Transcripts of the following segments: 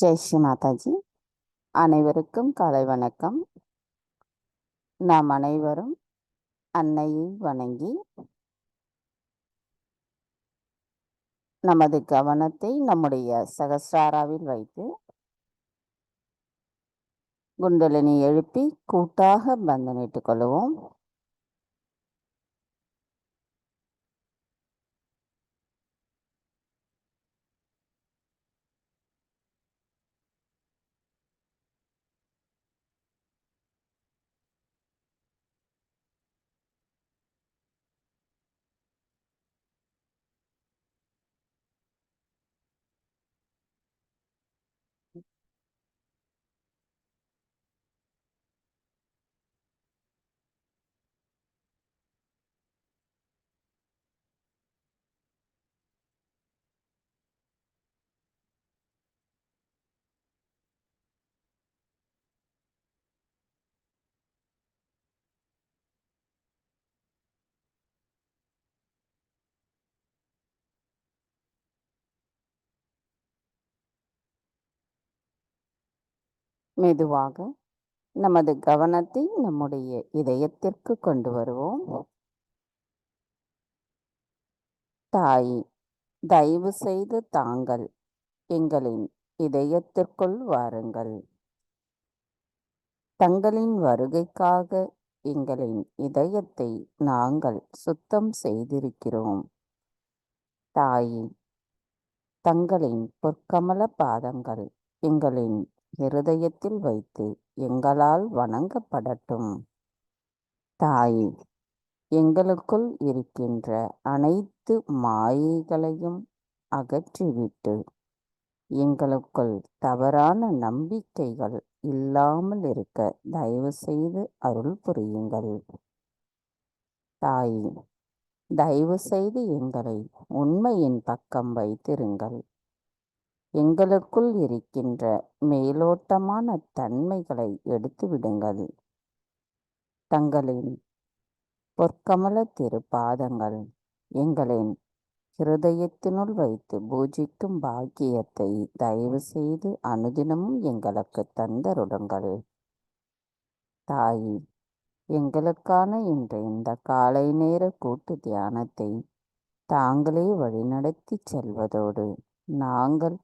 ஜெய் ஸ்ரீ மாதாஜி. அனைவருக்கும் காலை வணக்கம். நாம் அனைவரும் அன்னையை வணங்கி நமது கவனத்தை நம்முடைய சகஸ்ராராவில் வைத்து குண்டலினி எழுப்பி கூட்டாக பந்தனிட்டுக் கொள்வோம். மெதுவாக நமது கவனத்தை நம்முடைய இதயத்திற்கு கொண்டு வருவோம். தாய், தயவு செய்து தாங்கள் எங்களின் இதயத்திற்குள் வாருங்கள். தங்களின் வருகைக்காக எங்களின் இதயத்தை நாங்கள் சுத்தம் செய்திருக்கிறோம். தாயே, தங்களின் பொற்கமல பாதங்கள் எங்களின் இருதயத்தில் வைத்து எங்களால் வணங்கப்படட்டும். தாயே, எங்களுக்குள் இருக்கின்ற அனைத்து மாயைகளையும் அகற்றிவிட்டு எங்களுக்குள் தவறான நம்பிக்கைகள் இல்லாமல் இருக்க தயவு செய்து அருள் புரியுங்கள். தாயே, தயவு செய்து எங்களை உண்மையின் பக்கம் வைத்திருங்கள். எங்களுக்குள் இருக்கின்ற மேலோட்டமான தன்மைகளை எடுத்துவிடுங்கள். தங்களின் பொற்கமல திருப்பாதங்கள் எங்களின் இருதயத்தினுள் வைத்து பூஜிக்கும் பாக்கியத்தை தயவு செய்து அனுதினமும் எங்களுக்கு தந்தருடுங்கள். தாயே, எங்களுக்கான இந்த காலை நேர கூட்டு தியானத்தை தாங்களே வழிநடத்தி செல்வதோடு நாங்கள்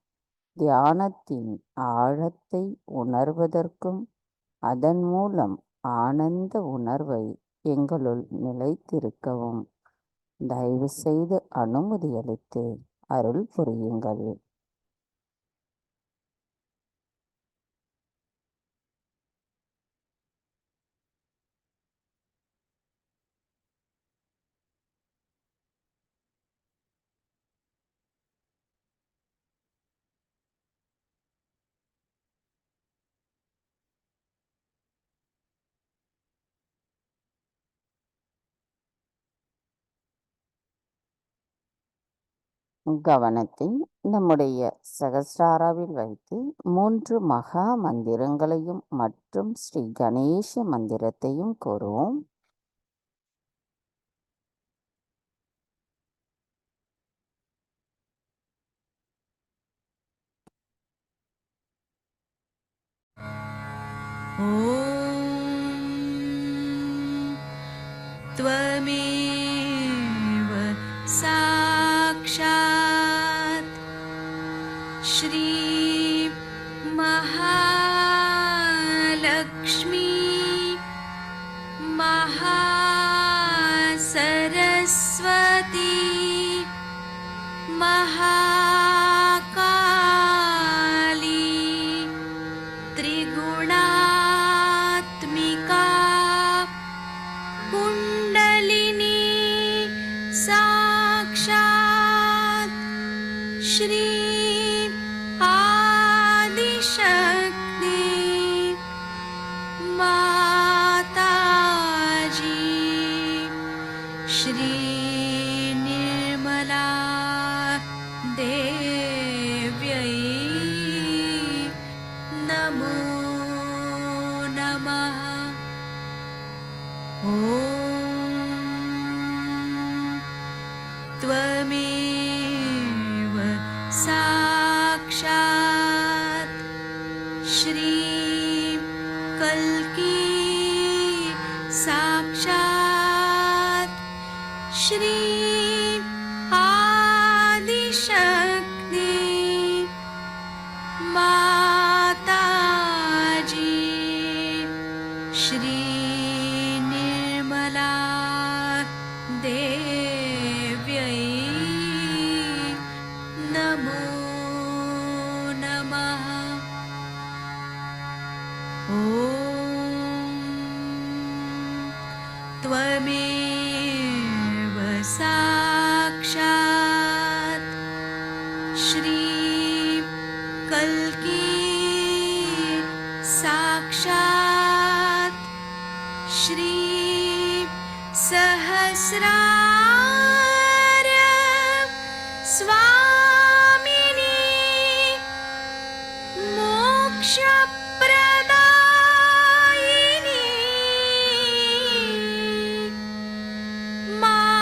தியானத்தின் ஆழத்தை உணர்வதற்கும் அதன் மூலம் ஆனந்த உணர்வை எங்களுள் நிலைத்திருக்கவும் தயவு செய்து அனுமதியளித்து அருள் புரியுங்கள். கவனத்தை நம்முடைய சகஸ்ராராவில் வைத்து 3 மகா மந்திரங்களையும் மற்றும் ஸ்ரீ கணேச மந்திரத்தையும் கூறுவோம். त्वमेव साक्षात् श्री महालक्ष्मी महासरस्वती महाकाली त्रिगुणात्मिका कुण्डलिनी साक्षात् श्री आदिशक्ति माताजी श्री निर्मला देव्यै नमो नमः। ॐ त्वमेव साक्षात् कल्की साक्षात् श्री आदिशक्ति माताजी श्री निर्मला देव्यै नमो नमः। ॐ त्वमेव साक्षात् श्री कल्की साक्षात् श्री सहस्रार स्वामिनी मोक्षप्रदायिनी माताजी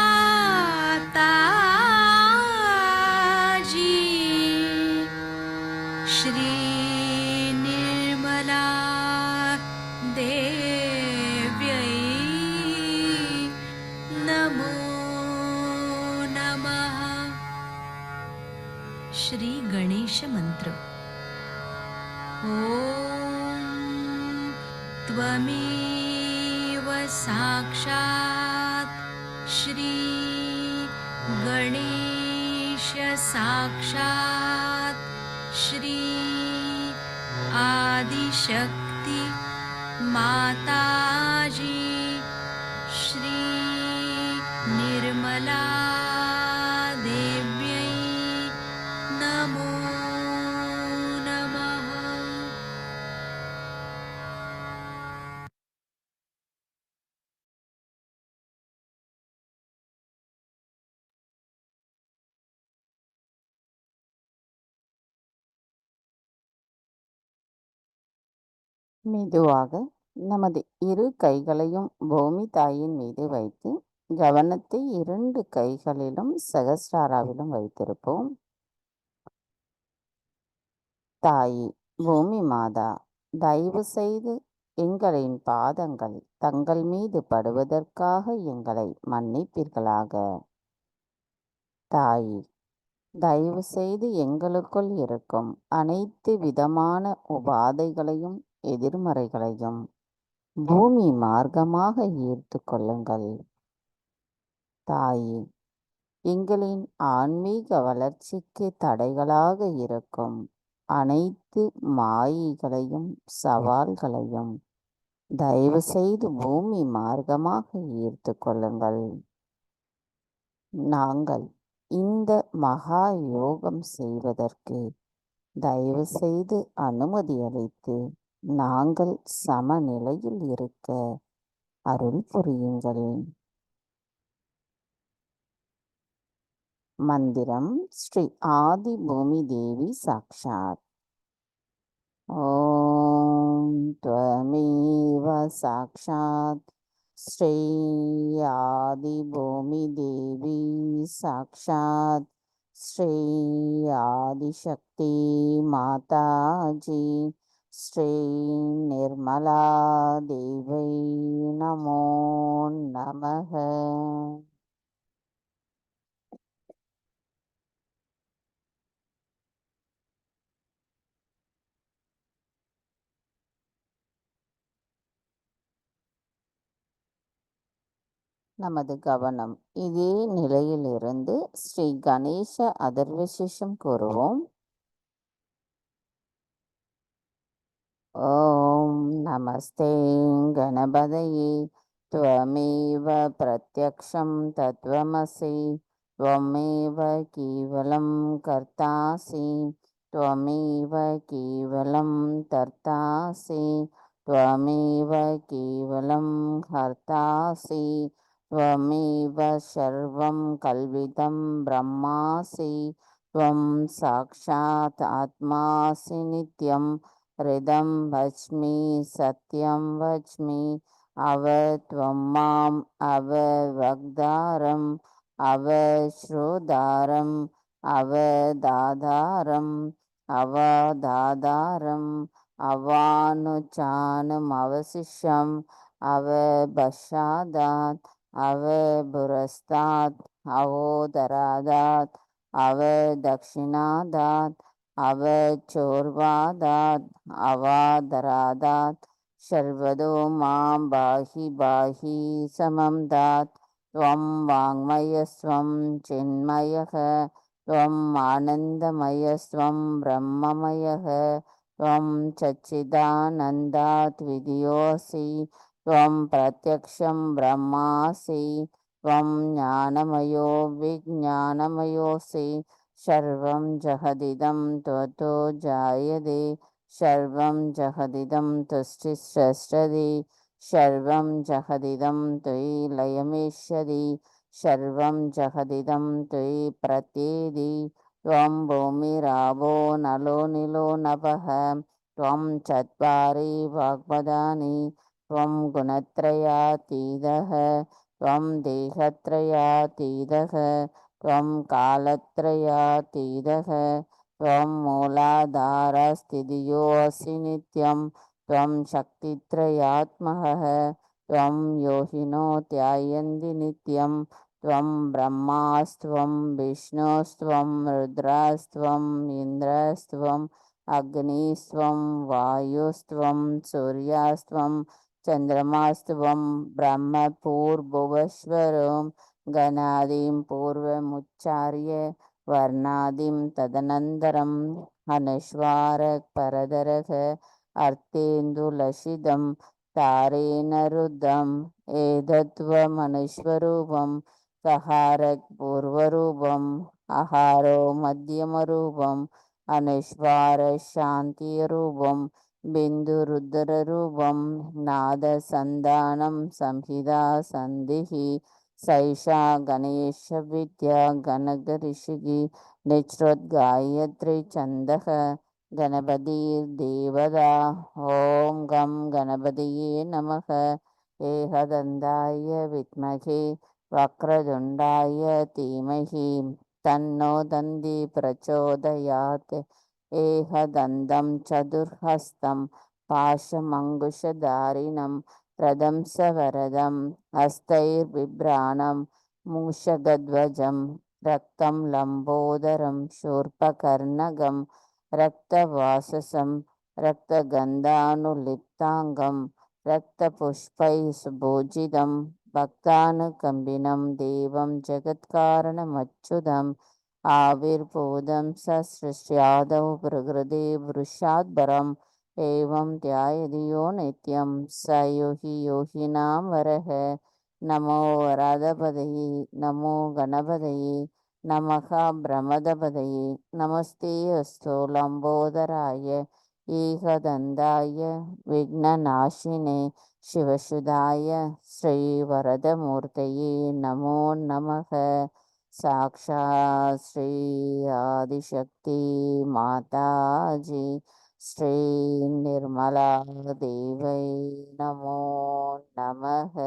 श्री निर्मला देव्यै नमो नमः। श्री गणेश मंत्र। ॐ त्वमेव साक्षात् श्री गणेश साक्षात् श्री आदिशक्ति माताजी श्री निर्मला देव्यै नमो नमः। மெதுவாக நமது இரு கைகளையும் பூமி தாயின் மீது வைத்து கவனத்தை 2 கைகளிலும் சகஸ்ராராவிலும் வைத்திருப்போம். தாயி பூமி மாதா, தயவு செய்து எங்களின் பாதங்கள் தங்கள் மீது படுவதற்காக எங்களை மன்னிப்பீர்களாக. தாயி, தயவு செய்து எங்களுக்குள் இருக்கும் அனைத்து விதமான உபாதைகளையும் எதிர்மறைகளையும் பூமி மார்க்கமாக ஈர்த்து கொள்ளுங்கள். தாயி, எங்களின் ஆன்மீக வளர்ச்சிக்கு தடைகளாக இருக்கும் அனைத்து மாயைகளையும் சவால்களையும் தயவு செய்து பூமி மார்க்கமாக ஈர்த்து கொள்ளுங்கள். நாங்கள் இந்த மகா யோகம் செய்வதற்கு தயவு செய்து அனுமதி அளித்து நாங்கள் சமநிலையில் இருக்க அருள் புரியுங்கள். மந்திரம் ஸ்ரீ ஆதி பூமி தேவி சாக்ஷாத். ஓம் த்வமேவ சாக்ஷாத் ஸ்ரீ ஆதி பூமி தேவி சாக்ஷாத் ஸ்ரீ ஆதிசக்தி மாதாஜி ஸ்ரீ நிர்மலா தேவை நமோ நமக. நமது கவனம் இதே நிலையிலிருந்து ஸ்ரீ கணேச அதர்வசிஷம் கூறுவோம். ஓம் நமஸ்தே கணபதயே त्वमेव प्रत्यक्षं तत्त्वमसि त्वमेव केवलं कर्तासि त्वमेव केवलं तर्तासि त्वमेव केवलं हर्तासि त्वमेव सर्वं कल्वितं ब्रह्मासि त्वं साक्षात् आत्मासि नित्यं हृदं वच्मि सत्यं वच्मि अवत्वं माम् अववक्तारम् अवश्रोतारम् अवदाधारम् अवदाधारम् அவானுச்சானும் அவசிஷம் அவபஷாதாத் அவபுரஸ்தாத் அவோதராதாத் அவதக்ஷிணாதாத் அவச்சோர்வாதாத் அவாதராதாத் சர்வதோ மாம் பாஹி பாஹி சமம் தாத் त्वं वाङ्मयस्त्वं चिन्मयः त्वम् आनन्दमयस्त्वं ब्रह्ममयः त्वं सच्चिदानन्दात् विधियोऽसि त्वं प्रत्यक्षं ब्रह्मासि त्वं ज्ञानमयो विज्ञानमयोऽसि सर्वं जगदिदं त्वतो जायते सर्वं जगदिदं तुष्टिस्रष्टति सर्वं जगदिदं त्वयि लयमेष्यति सर्वं जगदिदं त्वयि प्रत्येति त्वं भूमिरावो नलो निलो नभः त्वं चत्वारि वाग्पदानि त्वं गुणत्रयातीतः त्वं देहत्रयातीतः त्वं कालत्रयातीतः त्वं मूलाधारस्थितियोऽसि नित्यं त्वं शक्तित्रयात्मकः त्वं योगिनो ध्यायन्ति नित्यं त्वं ब्रह्मास्त्वं विष्णुस्त्वं रुद्रस्त्वम् इन्द्रस्त्वम् अग्निस्त्वं वायुस्त्वं सूर्यास्त्वं चन्द्रमास्त्वं ब्रह्मपूर्भुवस्वरं गणादिं पूर्वमुच्चार्य वर्णादिं तदनन्तरम् अनुस्वारः परदरः अर्थेन्दुलसितं तारेण रुद्धम् एतत्त्वमनुस्वरूपं सहारः पूर्वरूपम् आहारो मध्यमरूपम् अनुस्वारशान्तिरूपं बिन्दुरुद्ररूपं नादसन्धानं संहिता सन्धिः सैषा गणेशविद्या गणकऋषिः निःसृद्गायत्री छन्दः गणपतिर्देवता ॐ गं गणपतये नमः एकदन्ताय विद्महे वक्रतुण्डाय धीमहि तन्नो दन्ति प्रचोदयात् एकदन्तं चतुर्हस्तं पाशमङ्कुशधारिणं रदं सवरदं हस्तैर्बिभ्राणं मूषकध्वजं रक्तं लम्बोदरं शूर्पकर्णकं रक्तवाससं रक्तगन्धानुलिप्ताङ्गं रक्तपुष्पैः सुभूषितं भक्तानुकम्पिनं देवं जगत्कारणमच्युतम् आविर्भूतं ससृष्ट्यादौ प्रकृते वृषाद्भरम् एवं ध्यायति यो नित्यं स योगिनां वरः नमो वरदपदये नमो गणपतये नमः ब्रह्मदपदये नमस्ते अस्तु लम्बोदराय एकदन्ताय विघ्ननाशिने शिवसुधाय श्रीवरदमूर्तये नमो नमः साक्षात् श्री आदिशक्ति माताजी श्री निर्मला देवै नमो नमः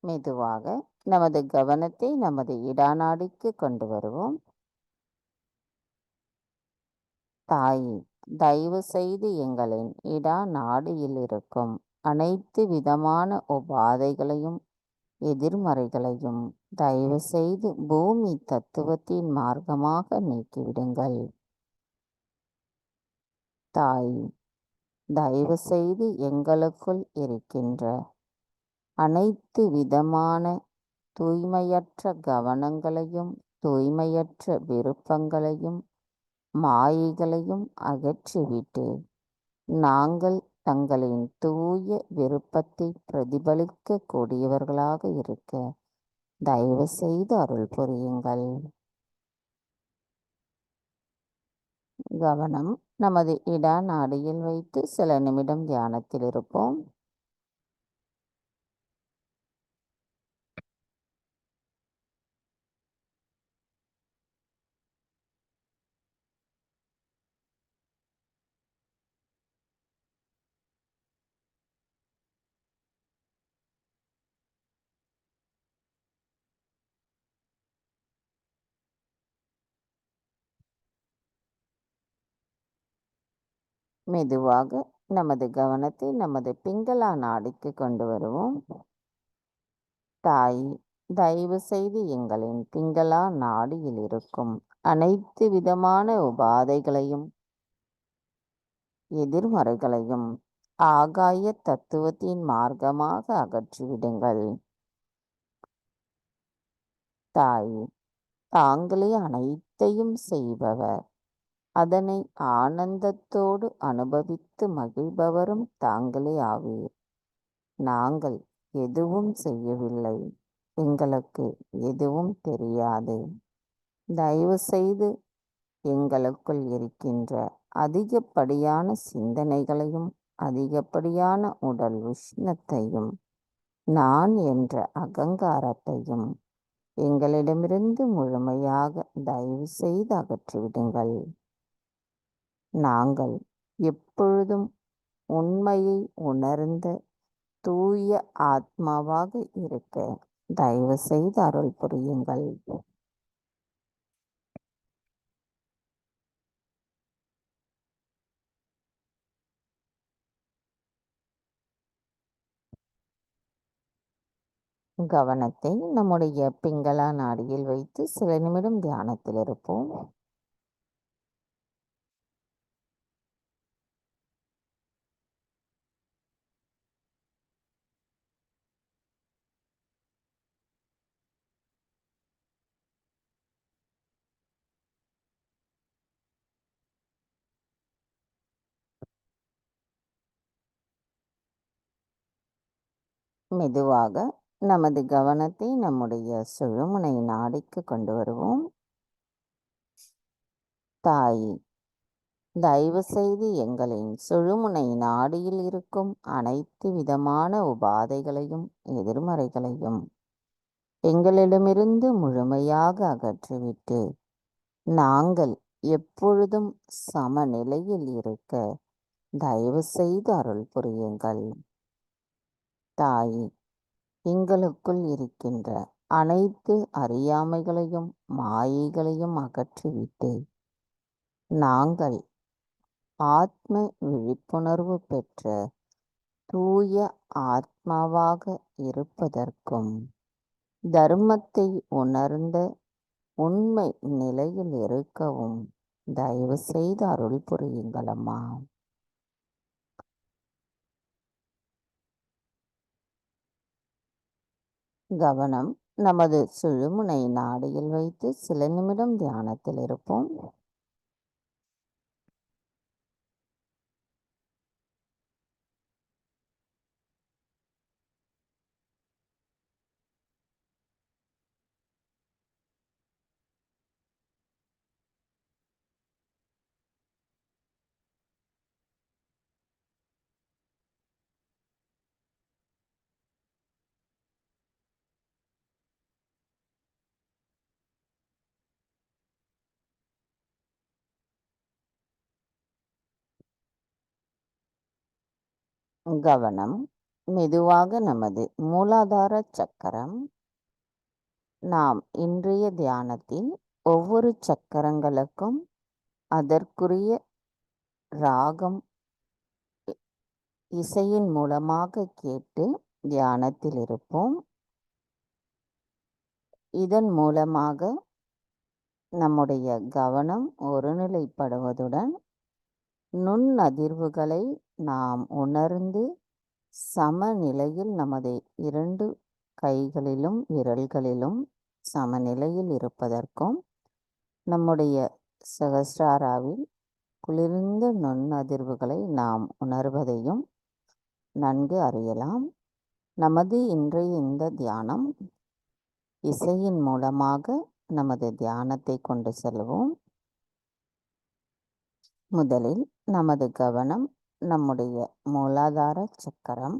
மெதுவாக நமது கவனத்தை நமது இடாநாடிக்கு கொண்டு வருவோம். தாயே, தயவு செய்து எங்களின் இடாநாடியில் இருக்கும் அனைத்து விதமான உபாதைகளையும் எதிர்மறைகளையும் தயவு செய்து பூமி தத்துவத்தின் மார்க்கமாக நீக்கிவிடுங்கள். தாய், தயவு செய்து எங்களுக்குள் இருக்கின்ற அனைத்து விதமான தூய்மையற்ற கவனங்களையும் தூய்மையற்ற விருப்பங்களையும் மாயைகளையும் அகற்றிவிட்டு நாங்கள் தங்களின் தூய விருப்பத்தை பிரதிபலிக்க கூடியவர்களாக இருக்க தயவு செய்து அருள் புரியுங்கள். கவனம் நமது இடாநாடியில் வைத்து சில நிமிடம் தியானத்தில் இருப்போம். மெதுவாக நமது கவனத்தை நமது பிங்களா நாடிக்கு கொண்டு வருவோம். தாய், தயவு செய்து எங்களின் பிங்களா நாடியில் இருக்கும் அனைத்து விதமான உபாதைகளையும் எதிர்மறைகளையும் ஆகாய தத்துவத்தின் மார்க்கமாக அகற்றிவிடுங்கள். தாய், தாங்களே அனைத்தையும் செய்பவர், அதனை ஆனந்தத்தோடு அனுபவித்து மகிழ்பவரும் தாங்களே ஆவீர். நாங்கள் எதுவும் செய்யவில்லை, எங்களுக்கு எதுவும் தெரியாது. தயவு செய்து எங்களுக்குள் இருக்கின்ற அதிகப்படியான சிந்தனைகளையும் அதிகப்படியான உடல் உஷ்ணத்தையும் நான் என்ற அகங்காரத்தையும் எங்களிடமிருந்து முழுமையாக தயவு செய்து அகற்றிவிடுங்கள். நாங்கள் எப்பொழுதும் உண்மையை உணர்ந்த தூய ஆத்மாவாக இருக்க தயவு செய்து அருள் புரியுங்கள். கவனத்தை நம்முடைய பிங்களா நாடியில் வைத்து சில நிமிடம் தியானத்தில் இருப்போம். மெதுவாக நமது கவனத்தை நம்முடைய சுழுமுனை நாடிக்கு கொண்டு வருவோம். தாய், தயவு செய்து எங்களின் சுழுமுனை நாடியில் இருக்கும் அனைத்து விதமான உபாதைகளையும் எதிர்மறைகளையும் எங்களிடமிருந்து முழுமையாக அகற்றிவிட்டு நாங்கள் எப்பொழுதும் சமநிலையில் இருக்க தயவு செய்து அருள் புரியுங்கள். தாய், எங்களுக்குள் இருக்கின்ற அனைத்து அறியாமைகளையும் மாயைகளையும் அகற்றிவிட்டு நாங்கள் ஆத்ம விழிப்புணர்வு பெற்ற தூய ஆத்மாவாக இருப்பதற்கும் தர்மத்தை உணர்ந்த உண்மை நிலையில் இருக்கவும் தயவு செய்து அருள் புரியுங்களம்மா. கவனம் நமது சுழுமுனை நாடியில் வைத்து சில நிமிடம் தியானத்தில் இருப்போம். கவனம் மெதுவாக நமது மூலாதார சக்கரம். நாம் இன்றைய தியானத்தில் ஒவ்வொரு சக்கரங்களுக்கும் அதற்குரிய ராகம் இசையின் மூலமாக கேட்டு தியானத்தில் இருப்போம். இதன் மூலமாக நம்முடைய கவனம் ஒருநிலைப்படுவதுடன் நுண்ணதிர்வுகளை நாம் உணர்ந்து சமநிலையில் நமது 2 கைகளிலும் விரல்களிலும் சமநிலையில் இருப்பதற்கும் நம்முடைய சகஸ்ராராவில் குளிர்ந்த நுண்ணதிர்வுகளை நாம் உணர்வதையும் நன்கு அறியலாம். நமது இன்றைய இந்த தியானம் இசையின் மூலமாக நமது தியானத்தை கொண்டு செல்வோம். முதலில் நமது கவனம் நம்முடைய மூலாதார சக்கரம்.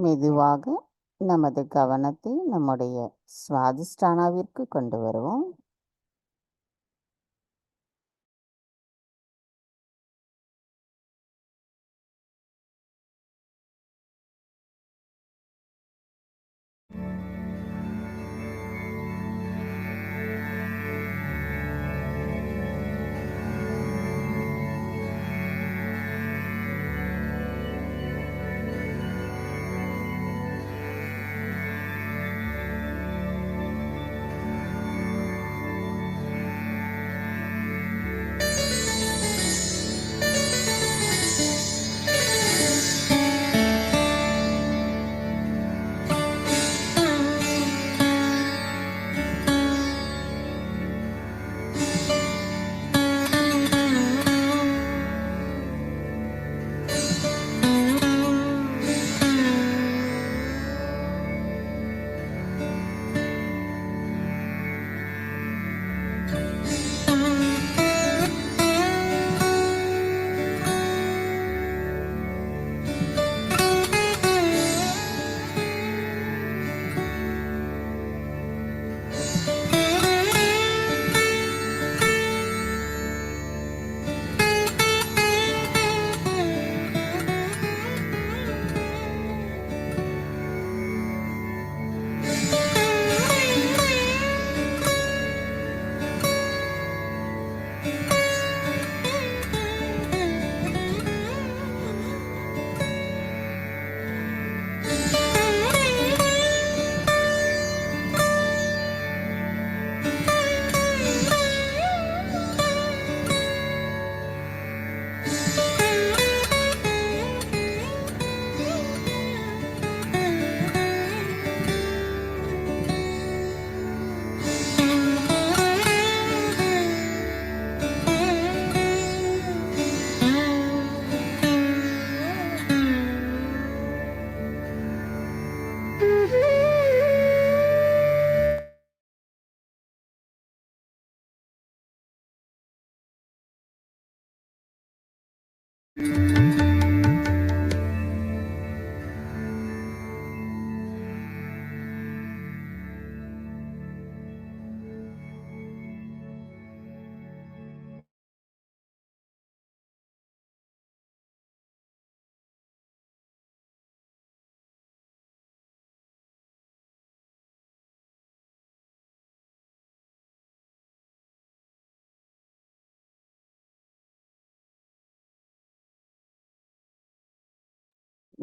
மெதுவாக நமது கவனத்தை நம்முடைய சுவாதிஷ்டானாவிற்கு கொண்டு வருவோம்.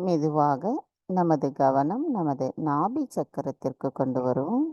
மெதுவாக நமது கவனம் நமது நாபி சக்கரத்திற்கு கொண்டு வருவோம்.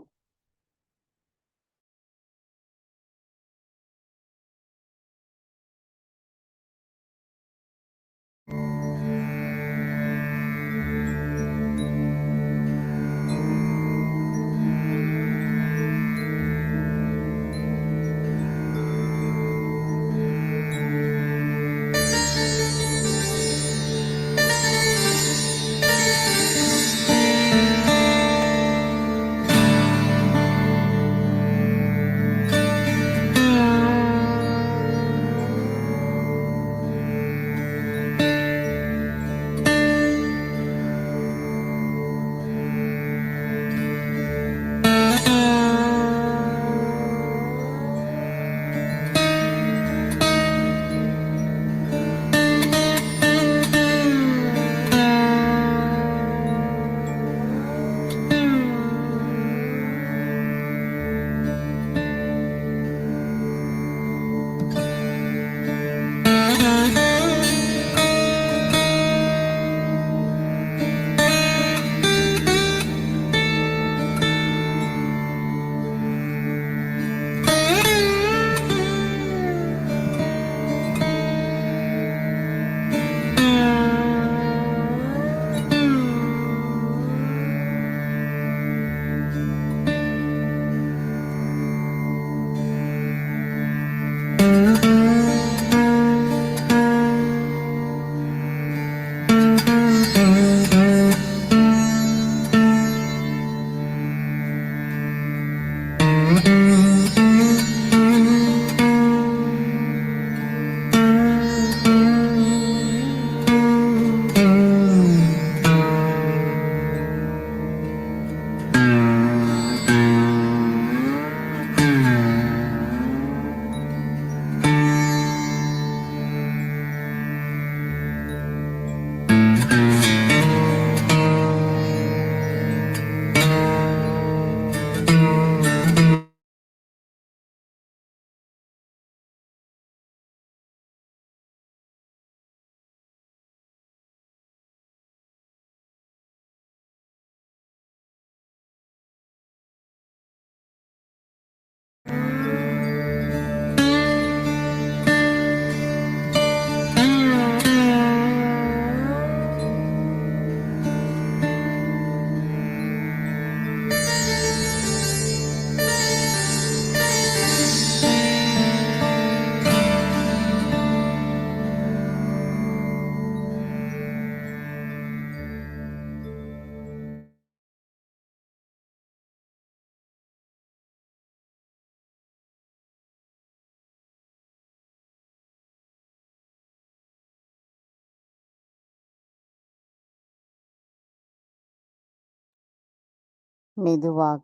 மெதுவாக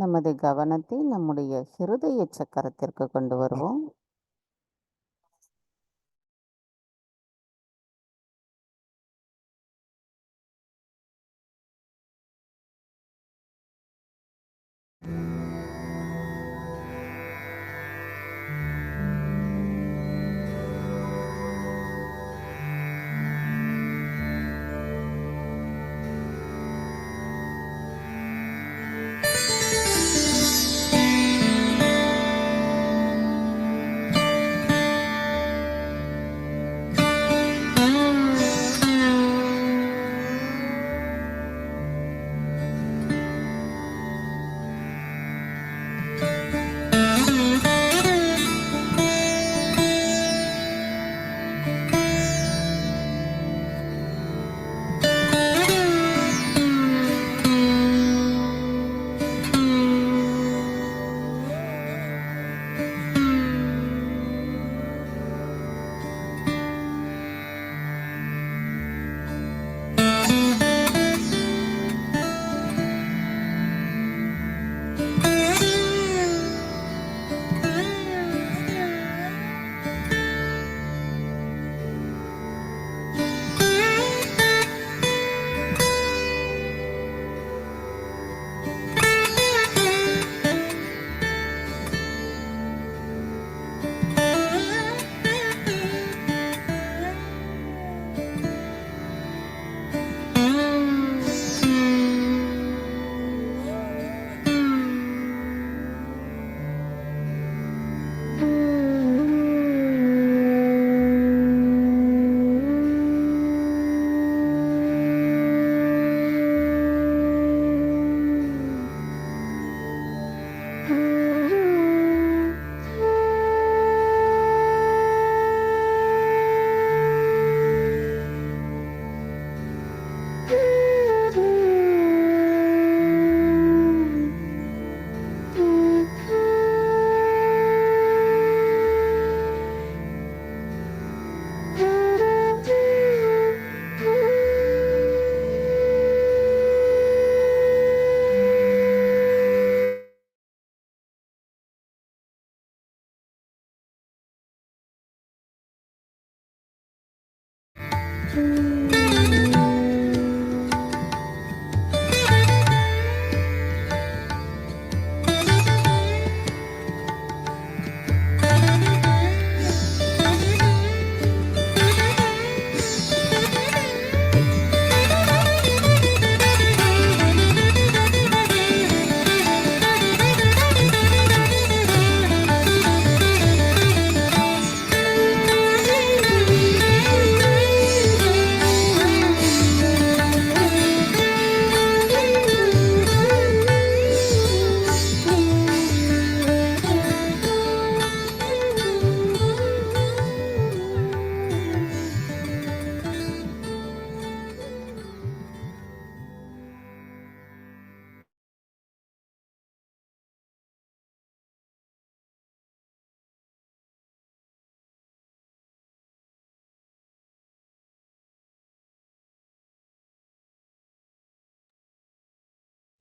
நமது கவனத்தை நம்முடைய ஹிருதய சக்கரத்திற்கு கொண்டு வருவோம்.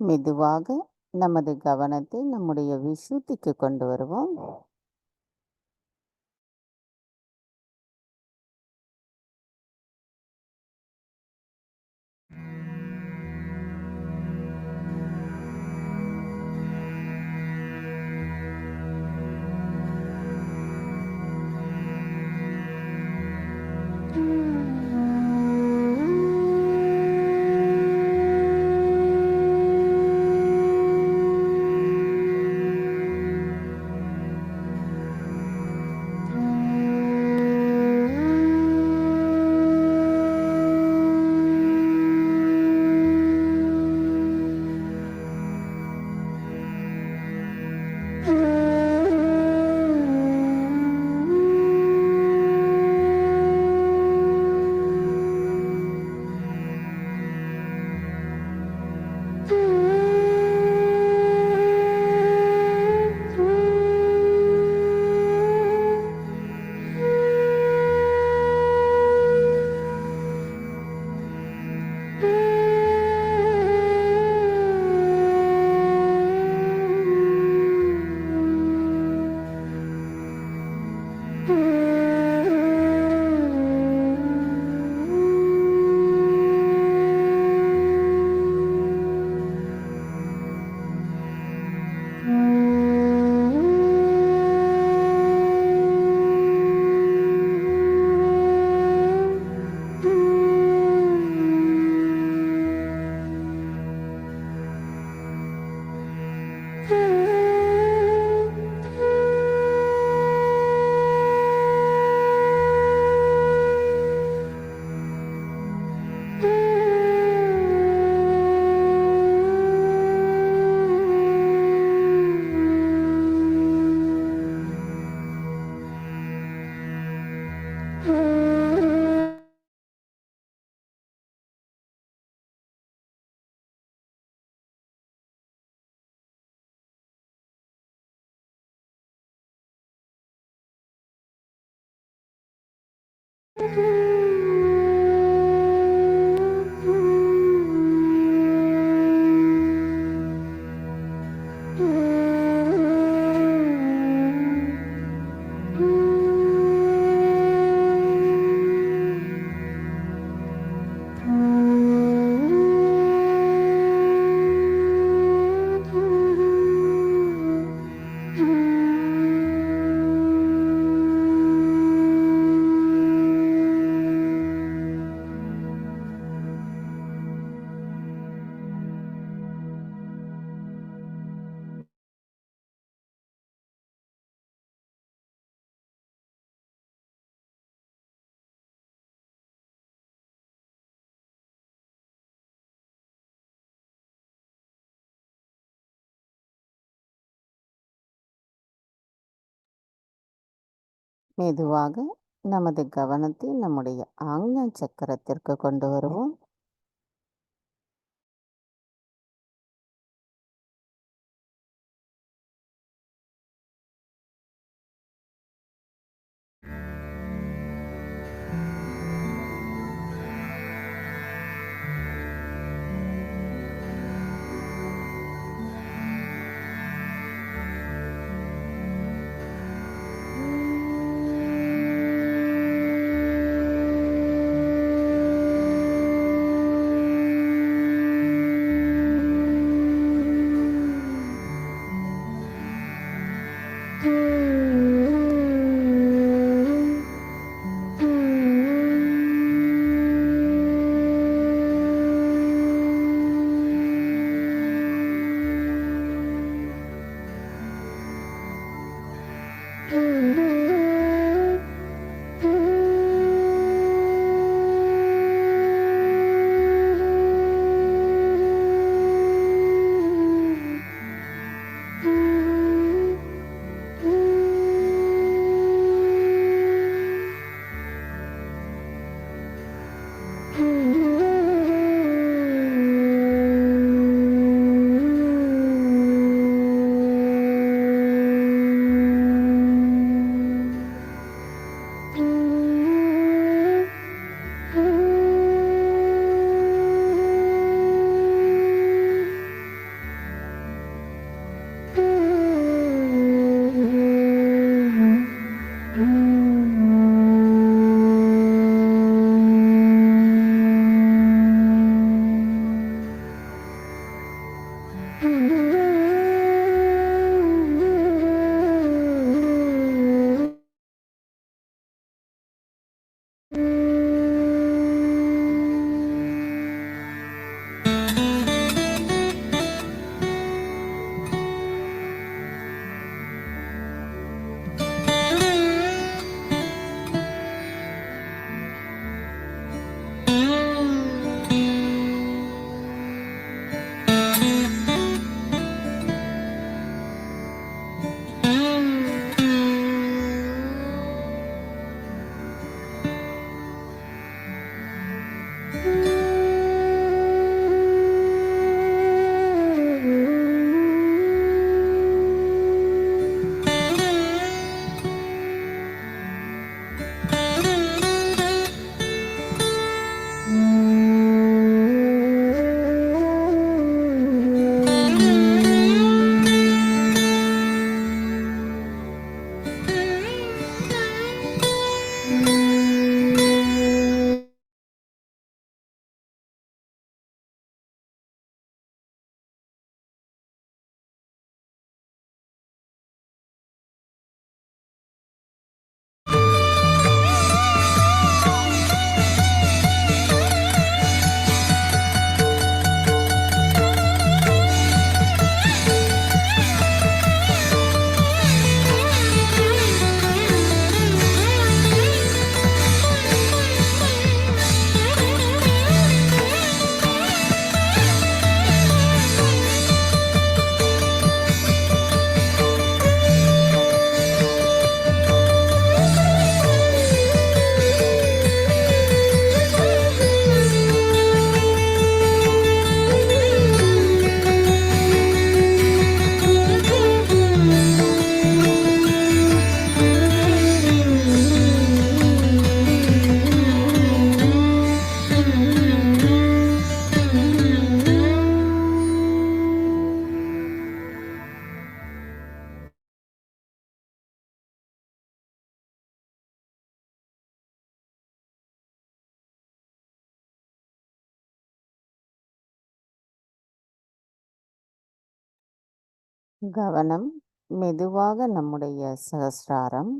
மெதுவாக நமது கவனத்தை நம்முடைய விசுத்திக்கு கொண்டு வருவோம். மெதுவாக நமது கவனத்தை நம்முடைய ஆக்ஞா சக்கரத்திற்கு கொண்டு வருவோம். கவனம் மெதுவாக நம்முடைய சகஸ்ராரம்,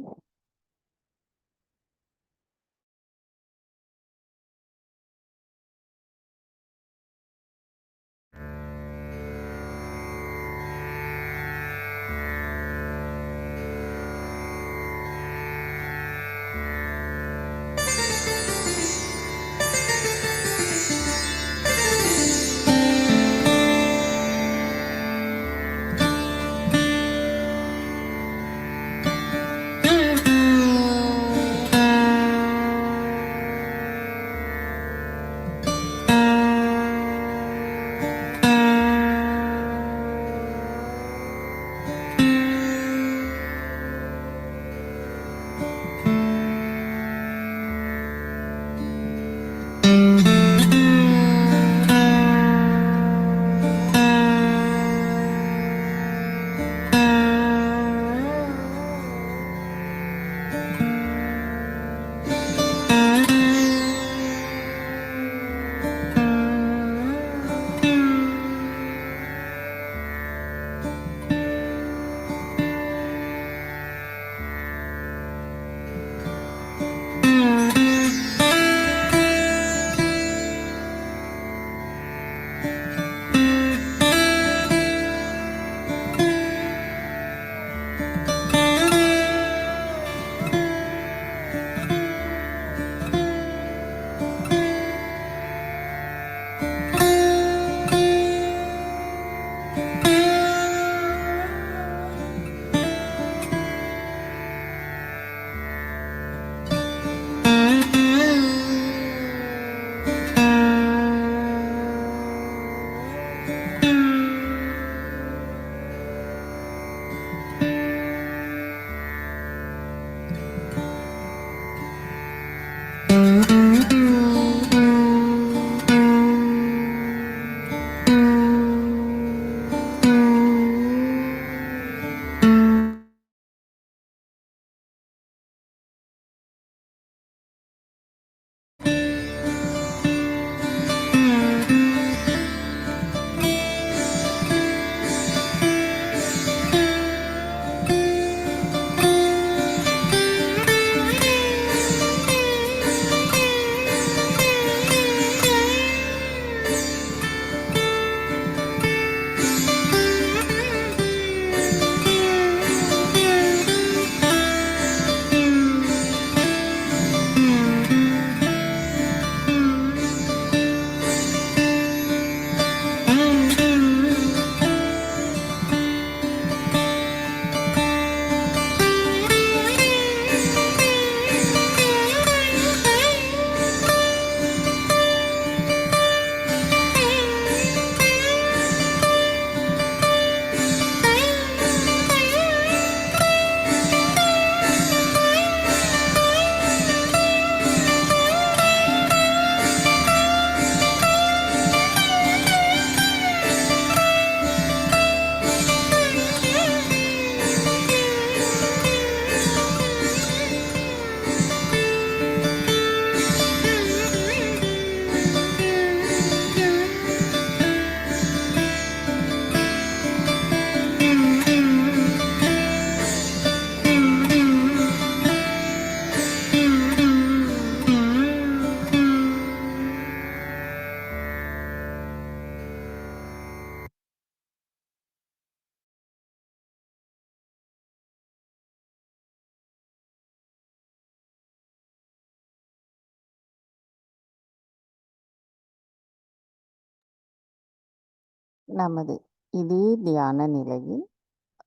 நமது இதே தியான நிலையில்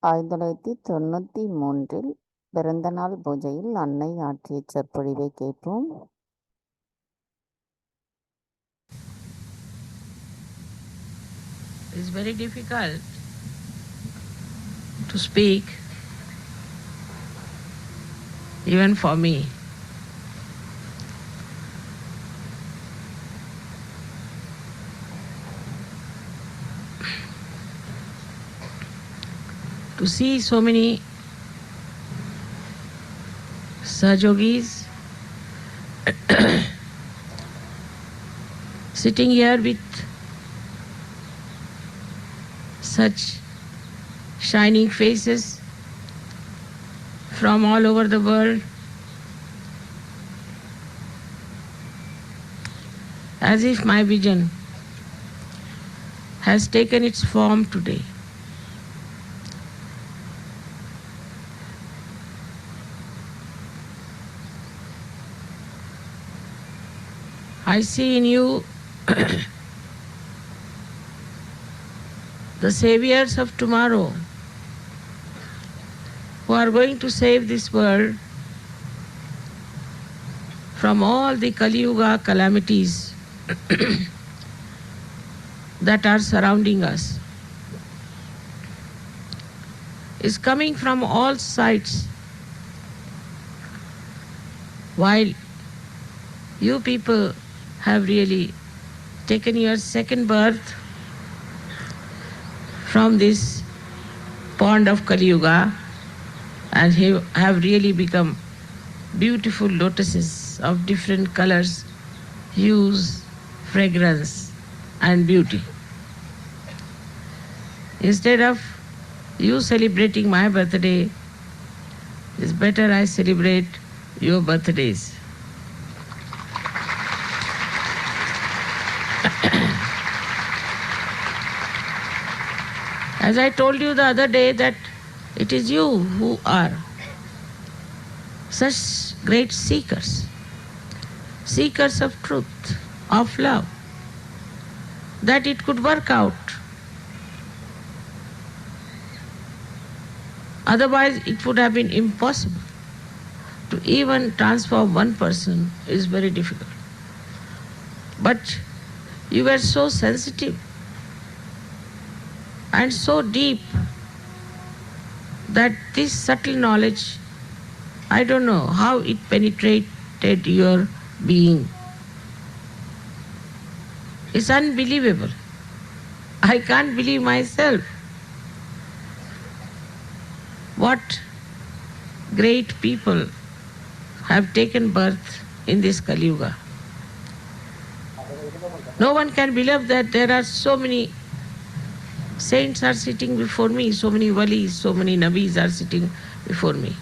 1993 பிறந்தநாள் பூஜையில் அன்னை ஆற்றிய சொற்பொழிவை கேட்போம். It's very difficult to speak, even for me. To see so many Sahajogis sitting here with such shining faces from all over the world, as if my vision has taken its form today. I see in you the saviors of tomorrow who are going to save this world from all the Kali Yuga calamities that are surrounding us. Is coming from all sides, while you people have really taken your second birth from this pond of Kali Yuga and have really become beautiful lotuses of different colors, hues, fragrance and beauty. Instead of you celebrating my birthday, it's better I celebrate your birthdays. As I told you the other day that it is you who are such great seekers, seekers of truth, of love, that it could work out. Otherwise, it would have been impossible. To even transform one person is very difficult. But you were so sensitive and so deep that this subtle knowledge, I don't know how it penetrated your being. It's unbelievable. I can't believe myself. What great people have taken birth in this Kali Yuga. No one can believe that there are so many saints are sitting before me, so many walis, so many nabis are sitting before me.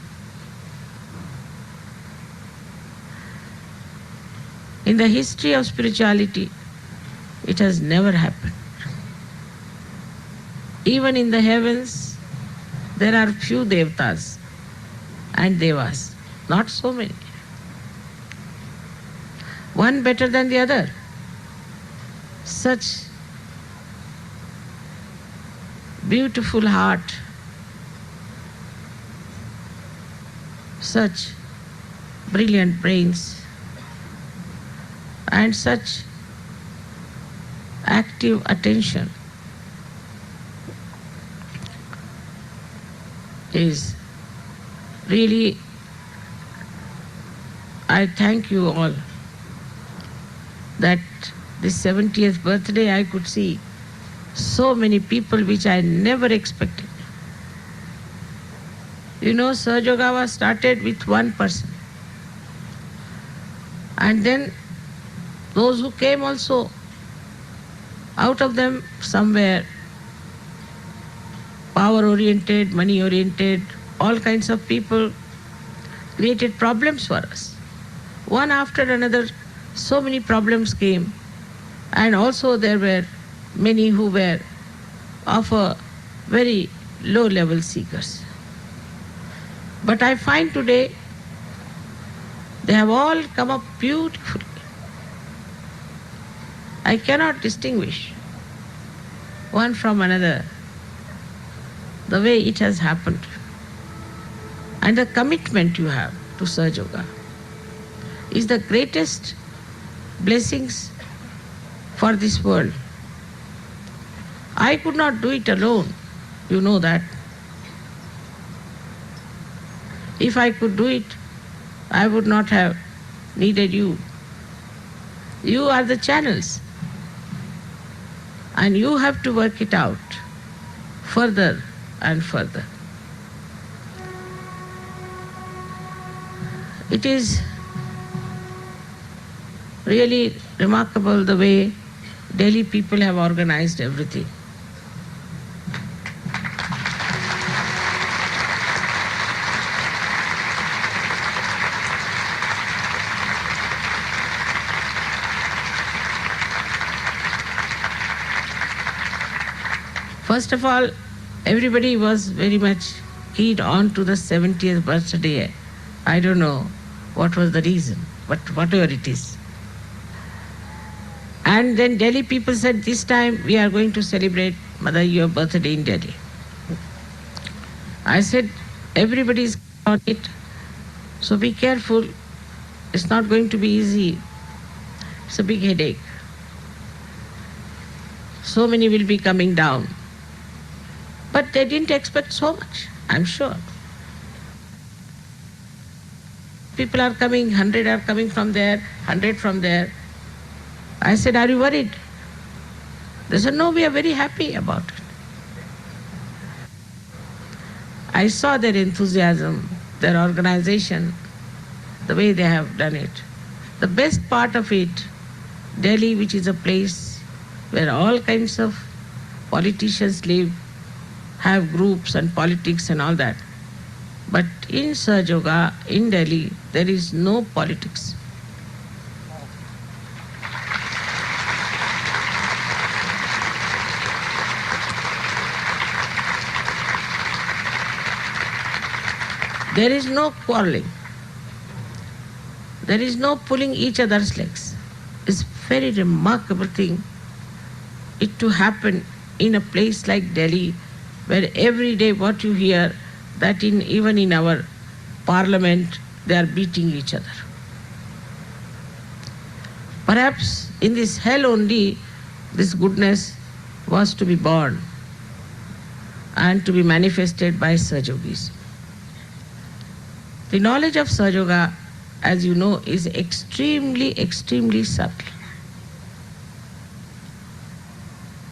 In the history of spirituality, it has never happened. Even in the heavens, there are few devtas and devas, not so many. One better than the other. Such beautiful heart, such brilliant brains, and such active attention is really, I thank you all that this 70th birthday I could see so many people which I never expected. You know, Sahaja started with one person. And then those who came also, out of them some were power-oriented, money-oriented, all kinds of people created problems for us. One after another, so many problems came. And also there were many who were of a very low-level seekers. But I find today they have all come up beautifully. I cannot distinguish one from another the way it has happened. And the commitment you have to Sahaja Yoga is the greatest blessings for this world. I could not do it alone, you know that. If I could do it, I would not have needed you. You are the channels, and you have to work it out further and further. It is really remarkable the way Delhi people have organized everything. First of all, everybody was very much keyed on to the 70th birthday. I don't know what was the reason, but whatever it is. And then Delhi people said, this time we are going to celebrate Mother, your birthday in Delhi. I said, everybody is on it, so be careful. It's not going to be easy. It's a big headache. So many will be coming down. But they didn't expect so much, I'm sure. People are coming, 100 are coming from there, 100 from there. I said, are you worried? They said, no, we are very happy about it. I saw their enthusiasm, their organization, the way they have done it. The best part of it, Delhi, which is a place where all kinds of politicians live, have groups and politics and all that. But in Sahaja Yoga, in Delhi, there is no politics. There is no quarreling. There is no pulling each other's legs. It's a very remarkable thing it to happen in a place like Delhi, where every day what you hear, that even in our parliament, they are beating each other. Perhaps in this hell only, this goodness was to be born and to be manifested by Sahaja Yogis. The knowledge of Sahaja Yoga, as you know, is extremely, extremely subtle.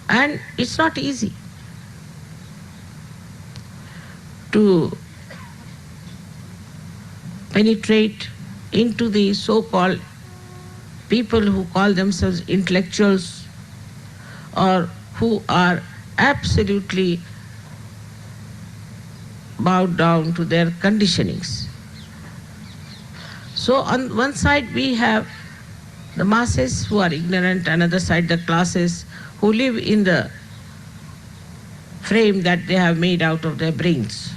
And it's not easy to penetrate into the so-called people who call themselves intellectuals or who are absolutely bowed down to their conditionings. So on one side we have the masses who are ignorant, another side the classes who live in the frame that they have made out of their brains.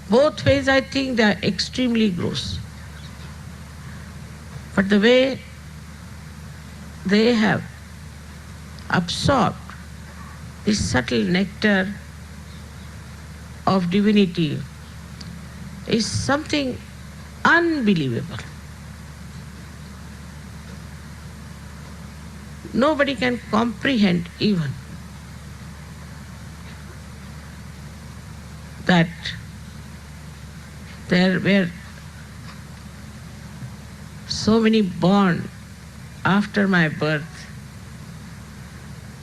Both ways I think they are extremely gross. But the way they have absorbed this subtle nectar of divinity is something unbelievable. Nobody can comprehend even that there were so many born after my birth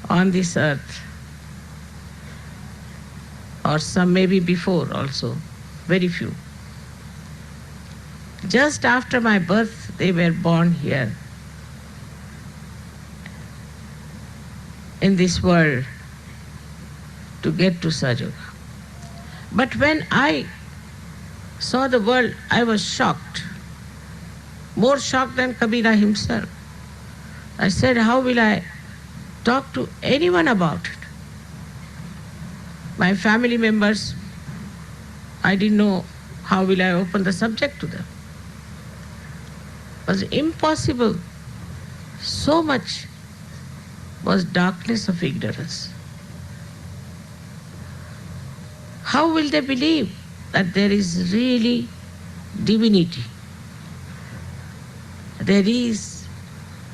on this earth, or some maybe before also, very few. Just after my birth, they were born here in this world to get to Sahaja Yoga. But when I saw the world, I was shocked, more shocked than Kabira himself. I said, how will I talk to anyone about it? My family members, I didn't know how will I open the subject to them. It was impossible. So much was darkness of ignorance. How will they believe that there is really divinity? There is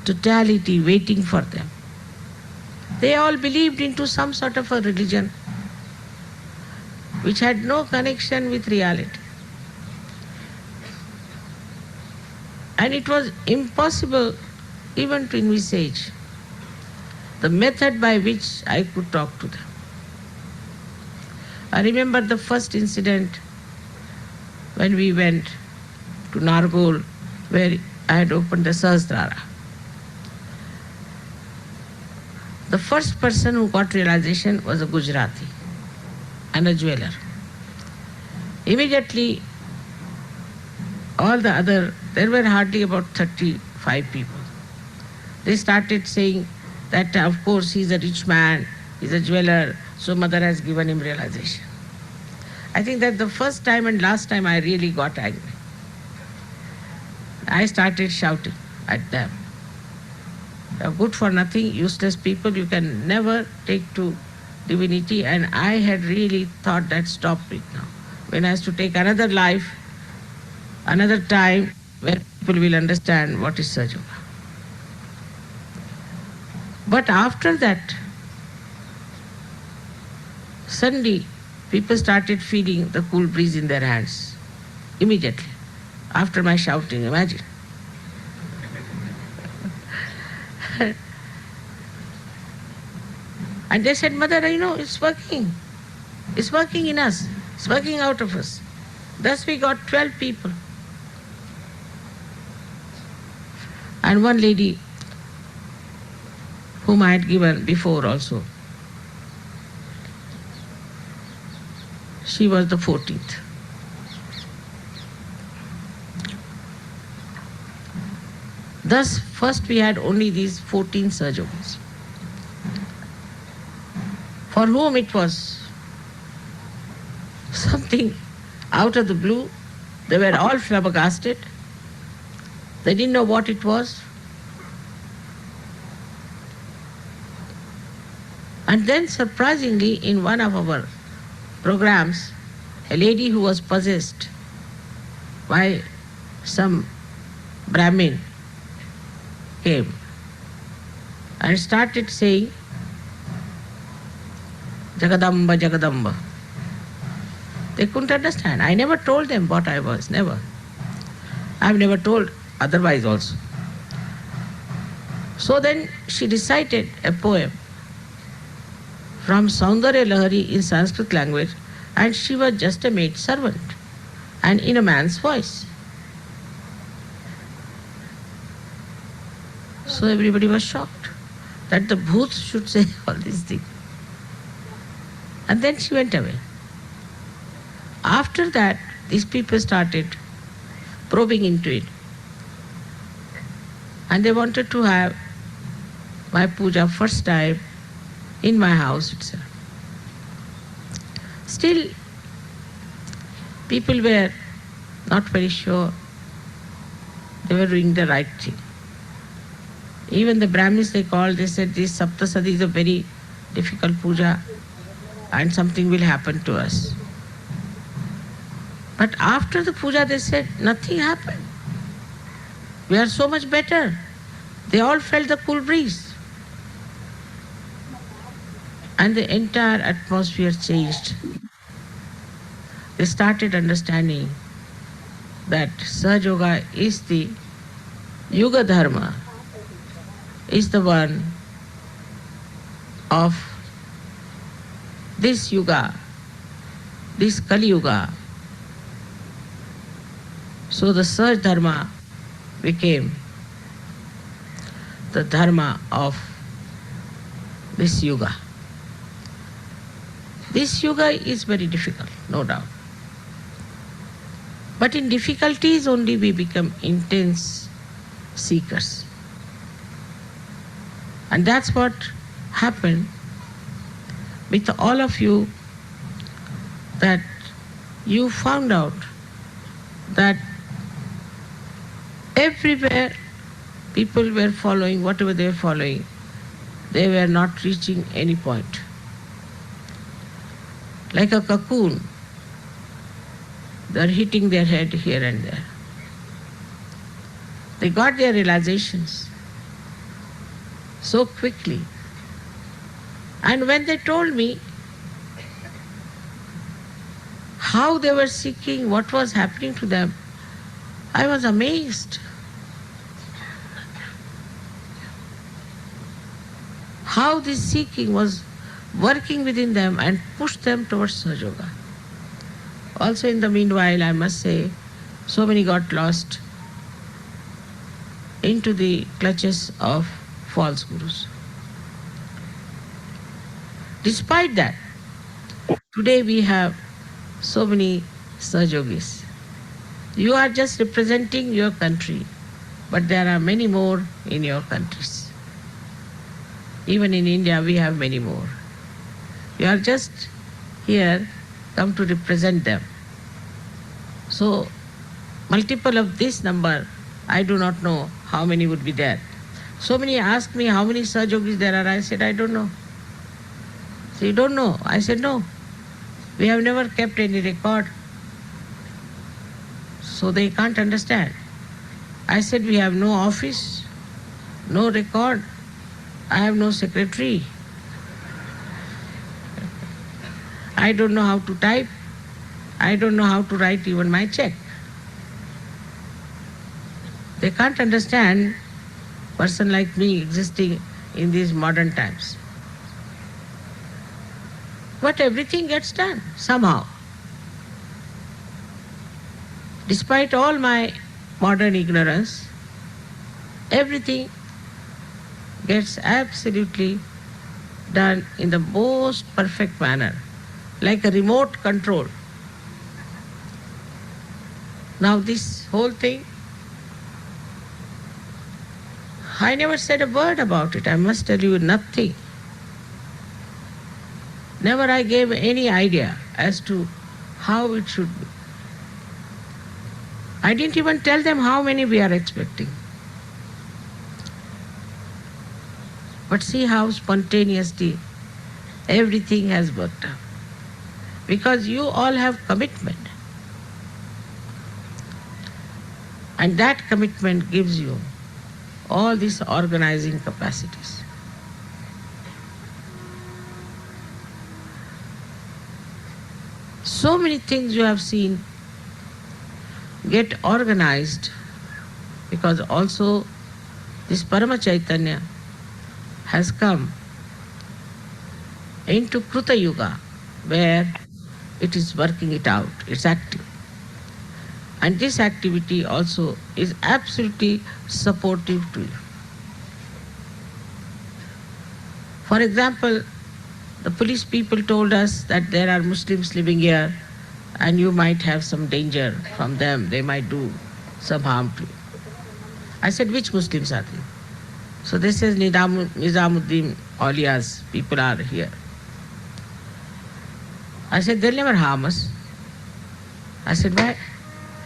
totality waiting for them. They all believed into some sort of a religion which had no connection with reality. And it was impossible even to envisage the method by which I could talk to them. I remember the first incident when we went to Nargol, where I had opened the Sahasrara. The first person who got realization was a Gujarati and a jeweler. Immediately, all the other, there were hardly about 35 people. They started saying that of course he's a rich man, he's a jeweler, so mother has given him realization. I think that the first time and last time I really got angry. I started shouting at them. You're good for nothing, useless people, you can never take to divinity, and I had really thought that stop it now. When I has to take another life, another time where people will understand what is Sahaja Yoga. But after that, suddenly people started feeling the cool breeze in their hands. Immediately. After my shouting, imagine. And they said, Mother, it's working. It's working in us. It's working out of us. Thus we got 12 people. And one lady whom I had given before also, she was the 14th. Thus, first we had only these 14 Sahaja Yogas, for whom it was something out of the blue. They were all flabbergasted. They didn't know what it was. And then surprisingly, in one of our programs, a lady who was possessed by some Brahmin came and started saying, Jagadamba, Jagadamba. They couldn't understand. I never told them what I was, never. I've never told otherwise also. So then she recited a poem from Saundarya Lahari in Sanskrit language, and she was just a maid servant and in a man's voice. So everybody was shocked that the bhoots should say all these things. And then she went away. After that, these people started probing into it. And they wanted to have my puja first time in my house itself. Still, people were not very sure they were doing the right thing. Even the Brahmins they called, they said this Saptasadi is a very difficult puja and something will happen to us. But after the puja they said nothing happened. We are so much better. They all felt the cool breeze. And the entire atmosphere changed. They started understanding that Sahaja Yoga is the Yuga Dharma, is the one of this Yuga, this Kali Yuga. So the Sahaja Dharma became the Dharma of this Yuga. This Yuga is very difficult, no doubt. But in difficulties only we become intense seekers. And that's what happened with all of you, that you found out that everywhere people were following whatever they were following, they were not reaching any point. Like a cocoon, they are hitting their head here and there. They got their realizations so quickly. And when they told me how they were seeking, what was happening to them, I was amazed. How this seeking was working within them and pushed them towards Sahaja Yoga. Also in the meanwhile, I must say, so many got lost into the clutches of false gurus. Despite that, today we have so many Sahaja Yogis. You are just representing your country, but there are many more in your countries. Even in India, we have many more. You are just here come to represent them. So, multiple of this number, I do not know how many would be there. So many ask me how many Sahajogis there are. I said, I don't know. So you don't know? I said, no. We have never kept any record. So they can't understand. I said, we have no office, no record. I have no secretary. I don't know how to type. I don't know how to write even my check. They can't understand person like me existing in these modern times. But everything gets done somehow. Despite all my modern ignorance, everything gets absolutely done in the most perfect manner, like a remote control. Now this whole thing, I never said a word about it. I must tell you nothing. Never I gave any idea as to how it should be. I didn't even tell them how many we are expecting. But see how spontaneously everything has worked out. Because you all have commitment. And that commitment gives you all these organizing capacities. So many things you have seen get organized because also this Parama Chaitanya has come into Kruta Yuga where it is working it out, it's active. And this activity also is absolutely supportive to you. For example, the police people told us that there are Muslims living here and you might have some danger from them. They might do some harm to you. I said, which Muslims are they? So they says Nizamuddin Aulia's people are here. I said, they'll never harm us. I said, why?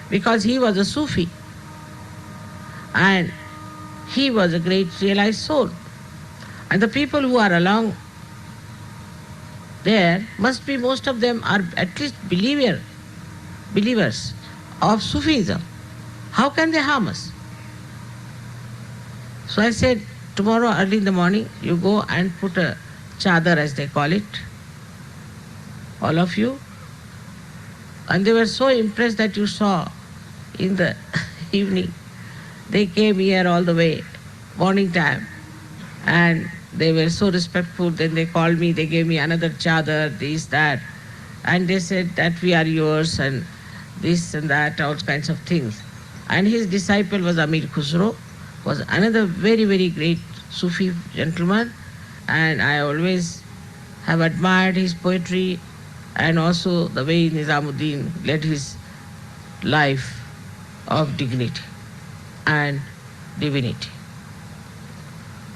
Because he was a Sufi and he was a great realized soul. And the people who are along there must be, most of them are at least believers of Sufism. How can they harm us? So I said, tomorrow early in the morning, you go and put a chadar, as they call it, all of you. And they were so impressed that you saw in the evening. They came here all the way, morning time, and they were so respectful. Then they called me, they gave me another chadar, this, that, and they said that we are yours and this and that, all kinds of things. And his disciple was Amir Khusro, was another very, very great Sufi gentleman, and I always have admired his poetry and also the way Nizamuddin led his life of dignity and divinity.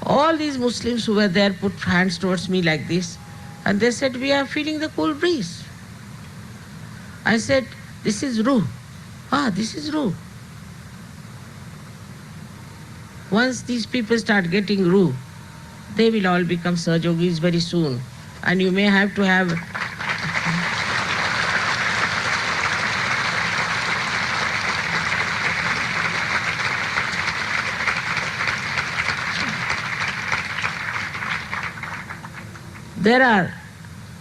All these Muslims who were there put hands towards me like this, and they said, we are feeling the cool breeze. I said, this is Ruh. This is Ruh. Once these people start getting Ruh, they will all become Sahajogis very soon. And you may have to have there are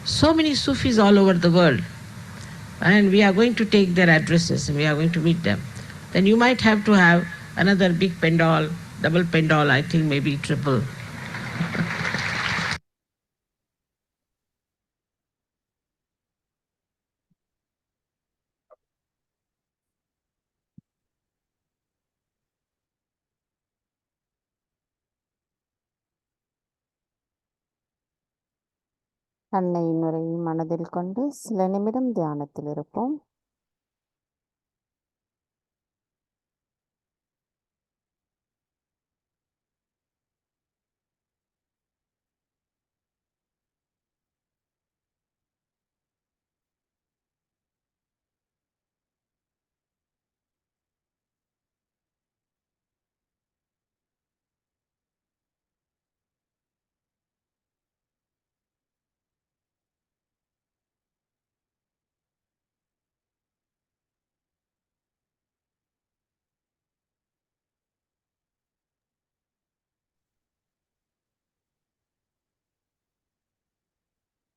so many Sufis all over the world, and we are going to take their addresses and we are going to meet them. Then you might have to have another big pendal, double pendal, I think maybe triple. அன்னையின் உரையை மனதில் கொண்டு சில நிமிடம் தியானத்தில் இருப்போம்.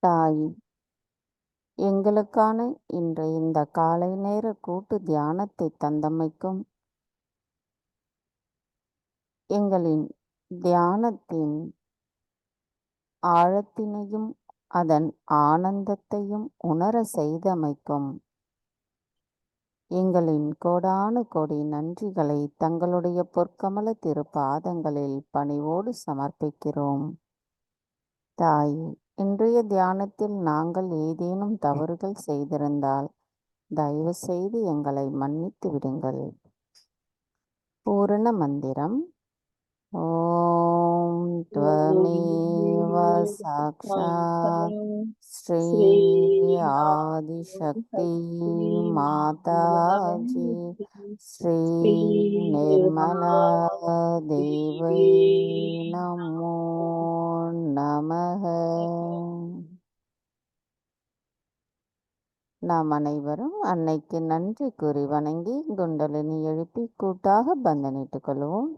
தாய், எங்களுக்கான இன்றைய இந்த காலை நேர கூட்டு தியானத்தை தந்தமைக்கும், எங்களின் தியானத்தின் ஆழத்தினையும் அதன் ஆனந்தத்தையும் உணர செய்தமைக்கும் எங்களின் கோடானு கோடி நன்றிகளை தங்களுடைய பொற்கமல திருப்பாதங்களில் பணிவோடு சமர்ப்பிக்கிறோம். தாய், இன்றைய தியானத்தில் நாங்கள் ஏதேனும் தவறுகள் செய்திருந்தால் தயவு செய்து எங்களை மன்னித்து விடுங்கள். பூரண மந்திரம். ஓம் த்வமேவ சாக்ஷாத் ஸ்ரீ ஆதிசக்தி மாதாஜி ஸ்ரீ நிர்மலா தேவை நமோ நமः. நாம் அனைவரும் அன்னைக்கு நன்றி கூறி வணங்கி குண்டலினி எழுப்பி கூட்டாக பந்தனிட்டுக் கொள்வோம்.